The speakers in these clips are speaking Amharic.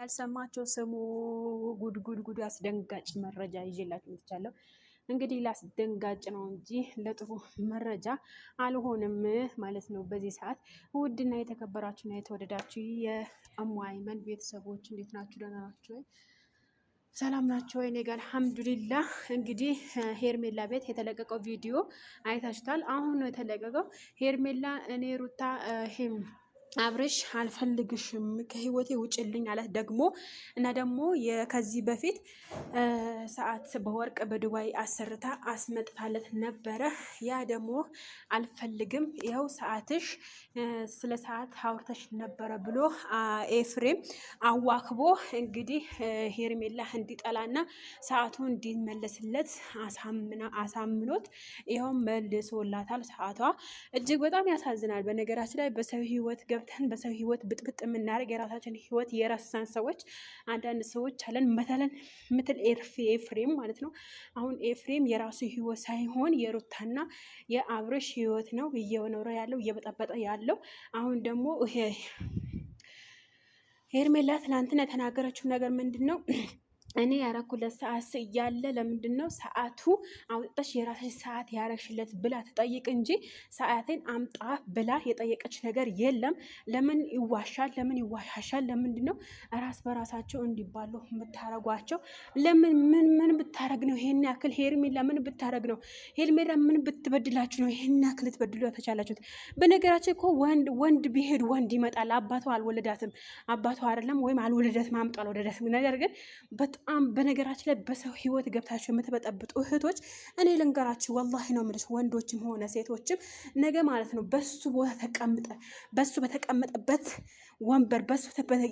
ያልሰማቸው ስሙ። ጉድ ጉድ ጉድ! አስደንጋጭ መረጃ ይዤላችሁ መጥቻለሁ። እንግዲህ ላስደንጋጭ ነው እንጂ ለጥሩ መረጃ አልሆንም ማለት ነው። በዚህ ሰዓት ውድና የተከበራችሁና የተወደዳችሁ የእሙ አይመን ቤተሰቦች እንዴት ናችሁ? ደህና ናችሁ ወይ? ሰላም ናቸው ወይ? እኔ ጋር አልሐምዱሊላህ። እንግዲህ ሄርሜላ ቤት የተለቀቀው ቪዲዮ አይታችኋል። አሁን ነው የተለቀቀው። ሄርሜላ እኔ ሩታ አብርሽ አልፈልግሽም ከህይወቴ ውጭልኝ አላት። ደግሞ ከዚህ በፊት ሰዓት በወርቅ በዱባይ አሰርታ አስመጥታለት ነበረ። ያ ደግሞ አልፈልግም ይኸው ሰዓትሽ ስለ ሰዓት አውርተሽ ነበረ ብሎ ኤፍሬም አዋክቦ እንግዲህ ሄርሜላ እንዲጠላና ሰዓቱ እንዲመለስለት አሳምኖት ይኸው መልሶላታል። ሰዓቷ እጅግ በጣም ያሳዝናል። በነገራችን ላይ በሰው ህይወት ገብተን በሰው ህይወት ብጥብጥ የምናደርግ የራሳችን ህይወት የረሳን ሰዎች አንዳንድ ሰዎች አለን። ምትል ኤፍሬም ማለት ነው። አሁን ኤፍሬም የራሱ ህይወት ሳይሆን የሩታና የአብርሽ ህይወት ነው እየኖረ ያለው እየበጠበጠ ያለው። አሁን ደግሞ ሄርሜላ ትናንትና የተናገረችው ነገር ምንድን ነው? እኔ ያረኩለት ሰዓት እያለ ለምንድን ነው ሰዓቱ አውጥተሽ የራስሽ ሰዓት ያረግሽለት ብላ ትጠይቅ እንጂ ሰዓቴን አምጣ ብላ የጠየቀች ነገር የለም። ለምን ይዋሻል? ለምን ይዋሻሻል? ለምንድን ነው ራስ በራሳቸው እንዲባሉ የምታረጓቸው? ለምን ምን ብታረግ ነው ይሄን ያክል? ሄርሜላ ምን ብታረግ ነው? ሄርሜላ ምን ብትበድላችሁ ነው ይሄን ያክል ትበድሉ ተቻላችሁት? በነገራችን እኮ ወንድ ቢሄድ ወንድ ይመጣል። አባቷ አልወለዳትም። አባቷ አይደለም ወይም አልወለዳትም አምጣ አልወለዳትም። ነገር ግን በጣም በነገራችን ላይ በሰው ህይወት ገብታችሁ የምትበጠብጡ እህቶች እኔ ልንገራችሁ፣ ወላሂ ነው የምልሽ፣ ወንዶችም ሆነ ሴቶችም ነገ ማለት ነው በሱ ቦታ ተቀምጠ በሱ በተቀመጠበት ወንበር በሱ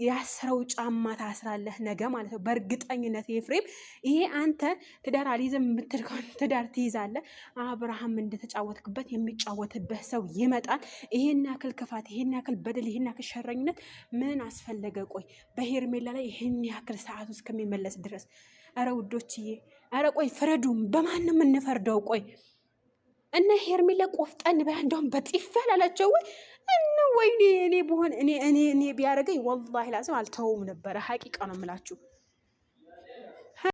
ያስረው ጫማ ታስራለህ ነገ ማለት ነው። በእርግጠኝነት ኤፍሬም ይሄ አንተ ትዳር አልይዝም የምትል ከሆነ ትዳር ትይዛለህ። አብርሃም እንደተጫወትክበት የሚጫወትበት ሰው ይመጣል። ይሄን ያክል ክፋት፣ ይሄን ያክል በደል፣ ይሄን ያክል ሸረኝነት ምን አስፈለገ? ቆይ በሄርሜላ ላይ ይሄን ያክል ሰዓት ውስጥ ከሚመለስ ድረስ አረ ውዶችዬ፣ አረ ቆይ ፍረዱም። በማን ነው የምንፈርደው? ቆይ እነ ሄርሜላ ቆፍጠን በያ እንደውም በጥፊ አላላቸው ወይ? ወይኔ እኔ ብሆን እኔ ቢያደርገኝ ወላሂ ላዝም አልተውም ነበረ። ሀቂቃ ነው የምላችሁ።